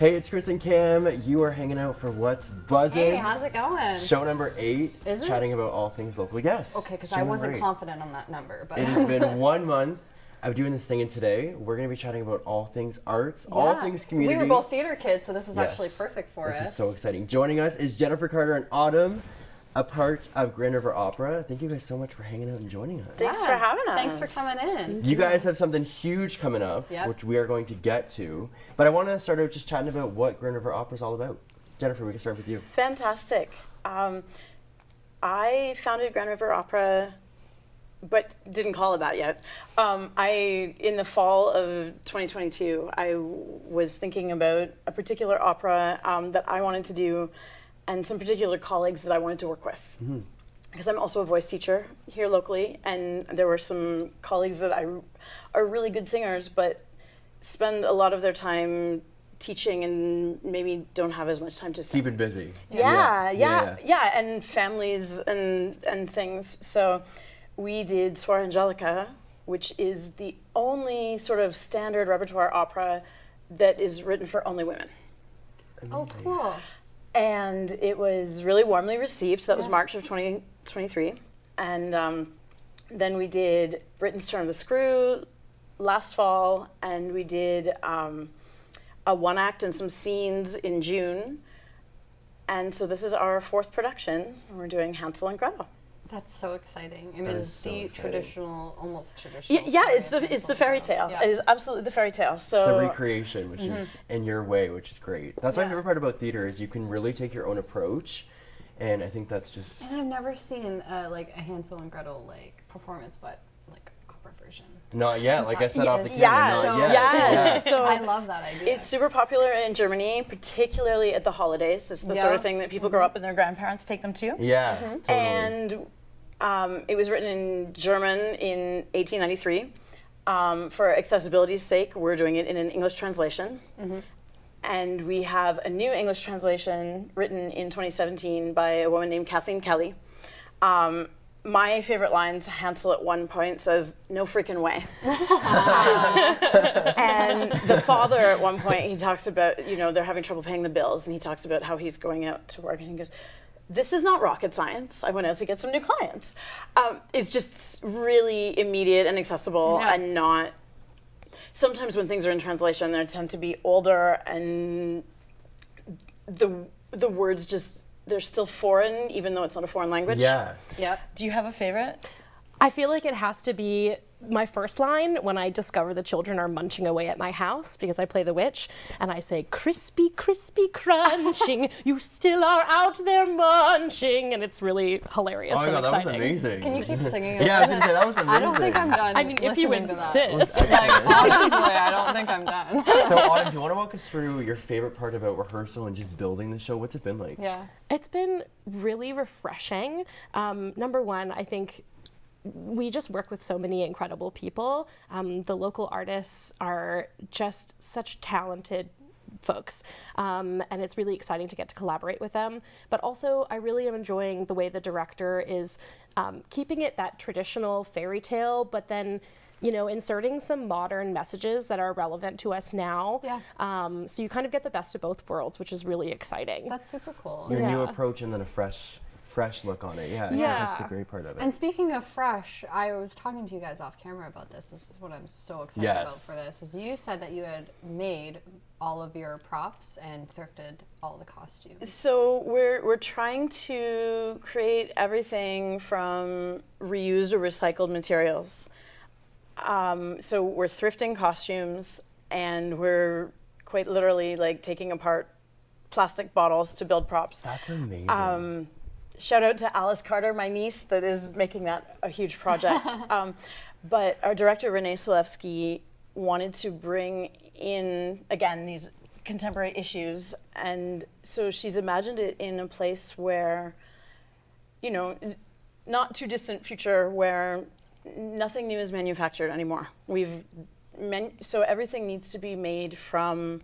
Hey, it's Chris and Cam. You are hanging out for What's Buzzin'? Hey, how's it going? Show number 8. Is it? Chatting about all things local. Yes. Okay, because show I number wasn't 8. confident on that number. But It has been 1 month of doing this thing, and today we're going to be chatting about all things arts, all things community. We were both theater kids, so this is Yes. actually perfect for us. This is so exciting. Joining us is Jennifer Carter and Autumn, a part of Grand River Opera. Thank you guys so much for hanging out and joining us. Thanks for having us. Thanks for coming in. You guys have something huge coming up, which we are going to get to. But I want to start out just chatting about what Grand River Opera is all about. Jennifer, we can start with you. Fantastic. I founded Grand River Opera, but didn't call it that yet. In the fall of 2022, I was thinking about a particular opera that I wanted to do and some particular colleagues that I wanted to work with. Because I'm also a voice teacher here locally, and there were some colleagues that are really good singers, but spend a lot of their time teaching and maybe don't have as much time to sing. Keep it busy. Yeah, and families and things. So we did Suor Angelica, which is the only sort of standard repertoire opera that is written for only women. Oh, cool. And it was really warmly received. So that was March of 2023. And then we did Britain's Turn of the Screw last fall, and we did a one act and some scenes in June. And so this is our 4th production. We're doing Hansel and Gretel. That's so exciting. And That it is is so the exciting. traditional, almost traditional. Yeah, story it's of the Hansel and fairy Gretel. tale. Yeah. It is absolutely the fairy tale. So The recreation, which is in your way, which is great. That's my favorite part about theater is you can really take your own approach, and I think that's just... And I've never seen like a Hansel and Gretel like performance, but like opera version. Not yet, like I said off the camera, Yeah, not so- yet. yeah. So I love that idea. it's super popular in Germany, particularly at the holidays. It's the sort of thing that people grow up and their grandparents take them to. Yeah, totally. And it was written in German in 1893. For accessibility's sake, we're doing it in an English translation. And we have a new English translation written in 2017 by a woman named Kathleen Kelly. My favorite lines, Hansel at one point says, "No freaking way." And the father at one point, he talks about, they're having trouble paying the bills, and he talks about how he's going out to work, and he goes, "This is not rocket science. I went out to get some new clients." It's just really immediate and accessible and not... Sometimes when things are in translation, they tend to be older and the words just... They're still foreign, even though it's not a foreign language. Yeah. Yep. Do you have a favorite? I feel like it has to be my first line when I discover the children are munching away at my house because I play the witch, and I say, "Crispy, crispy, crunching, you still are out there munching," and it's really hilarious Oh my and god, that was exciting. amazing. Can you keep singing? Yeah, I was gonna say, that was amazing. I don't think I'm done. I mean, if you listening to that. insist. Like, honestly, I don't think I'm done. So, Autumn, do you want to walk us through your favorite part about rehearsal and just building the show? What's it been like? Yeah. It's been really refreshing. Number one, I think we just work with so many incredible people. The local artists are just such talented folks, and it's really exciting to get to collaborate with them. But also, I really am enjoying the way the director is keeping it that traditional fairy tale, but then inserting some modern messages that are relevant to us now. Yeah. So you kind of get the best of both worlds, which is really exciting. That's super cool. Your new Yeah. approach and then a fresh look on it. Yeah, I think Yeah. that's the great part of it. And speaking of fresh, I was talking to you guys off camera about this. This is what I'm so excited about for this. Is you said that you had made all of your props and thrifted all the costumes. So we're trying to create everything from reused or recycled materials. So we're thrifting costumes, and we're quite literally like taking apart plastic bottles to build props. That's amazing. Shout out to Alice Carter, my niece, that is making that a huge project. But our director, Renee Selewski, wanted to bring in, again, these contemporary issues. And so she's imagined it in a place where, not too distant future, where nothing new is manufactured anymore. So everything needs to be made from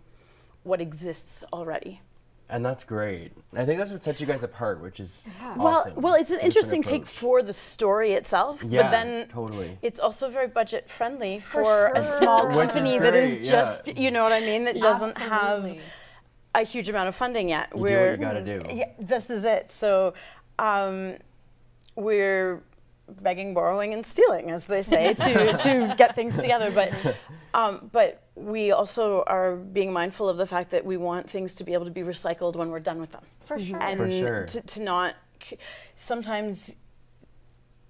what exists already. And that's great. I think that's what sets you guys apart, which is awesome. Well, it's an a different interesting take approach. for the story itself, Yeah, but then totally. it's also very budget friendly for a small Which is company that great, is just, you know what I mean, that doesn't have Absolutely. a huge amount of funding yet. You do what you gotta do. Yeah, this is it. So we're begging, borrowing, and stealing, as they say, to get things together. But we also are being mindful of the fact that we want things to be able to be recycled when we're done with them. For sure. And For sure. to not, sometimes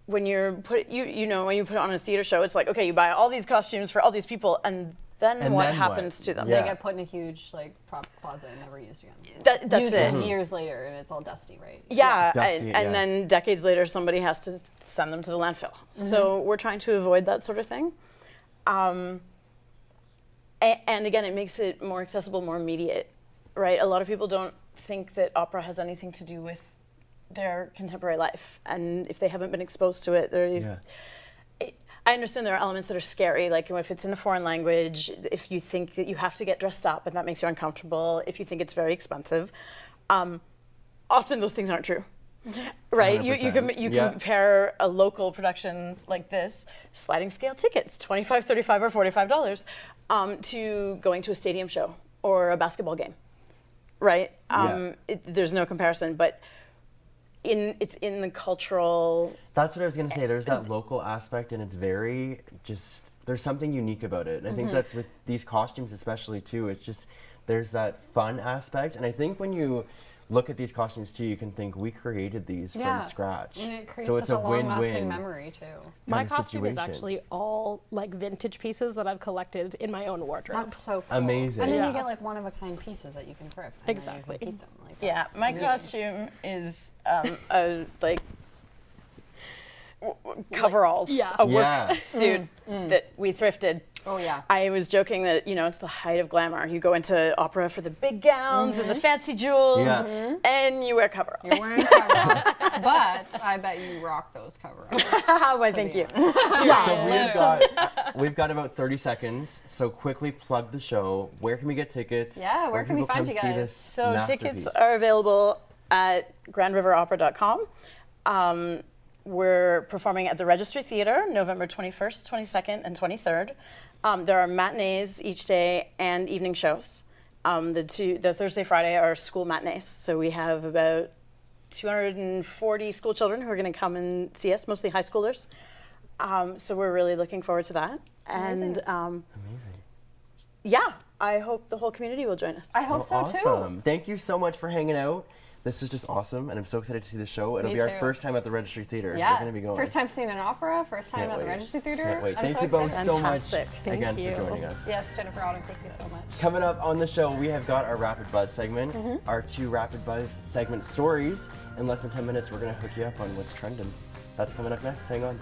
when you're when you put it on a theater show, it's like, okay, you buy all these costumes for all these people, and then what happens to them? Yeah. They get put in a huge like prop closet and never used again. That's used it. years later, and it's all dusty, right? Yeah, Dusty, and then decades later, somebody has to send them to the landfill. So we're trying to avoid that sort of thing. And again, it makes it more accessible, more immediate, right? A lot of people don't think that opera has anything to do with their contemporary life, and if they haven't been exposed to it, I understand there are elements that are scary, like if it's in a foreign language, if you think that you have to get dressed up and that makes you uncomfortable, if you think it's very expensive. Often those things aren't true, right? You compare a local production like this, sliding scale tickets, $25, $35, or $45, to going to a stadium show or a basketball game, right? There's no comparison, but it's in the cultural. That's what I was going to say. There's that local aspect, and it's very just, there's something unique about it. And I think that's with these costumes especially too. It's just, there's that fun aspect. And I think when you look at these costumes too, you can think we created these from scratch. And it creates so it's such a long-lasting win-win memory too. My costume is actually all like vintage pieces that I've collected in my own wardrobe. That's so cool. Amazing. And then Yeah. you get like one-of-a-kind pieces that you can thrift. And Exactly. Then you can keep them. Like, Yeah, that's my amazing. costume is a like coveralls, a work suit that we thrifted. Oh yeah. I was joking that it's the height of glamour. You go into opera for the big gowns and the fancy jewels, and you wear coveralls. You're wearing coveralls, but I bet you rock those coveralls. Why, thank you. So we've got about 30 seconds. So quickly plug the show. Where can we get tickets? Yeah, where can we people find come you see guys? this So tickets masterpiece? are available at grandriveropera.com. We're performing at the Registry Theatre November 21st, 22nd, and 23rd. There are matinees each day and evening shows. The Thursday, Friday are school matinees. So we have about 240 school children who are going to come and see us, mostly high schoolers. So we're really looking forward to that. Amazing. And yeah, I hope the whole community will join us. I hope so too. Awesome. Thank you so much for hanging out. This is just awesome, and I'm so excited to see the show. It'll Me be our too. first time at the Registry Theatre. Yeah. We're going to be going. First time seeing an opera, first time Can't at the wait. Registry Theatre. Can't wait. I'm Thank so you both excited. so much Fantastic. again Thank for you. joining us. Yes, Jennifer Auden, thank you so much. Coming up on the show, we have got our Rapid Buzz segment, our 2 Rapid Buzz segment stories. In less than 10 minutes, we're going to hook you up on what's trending. That's coming up next. Hang on.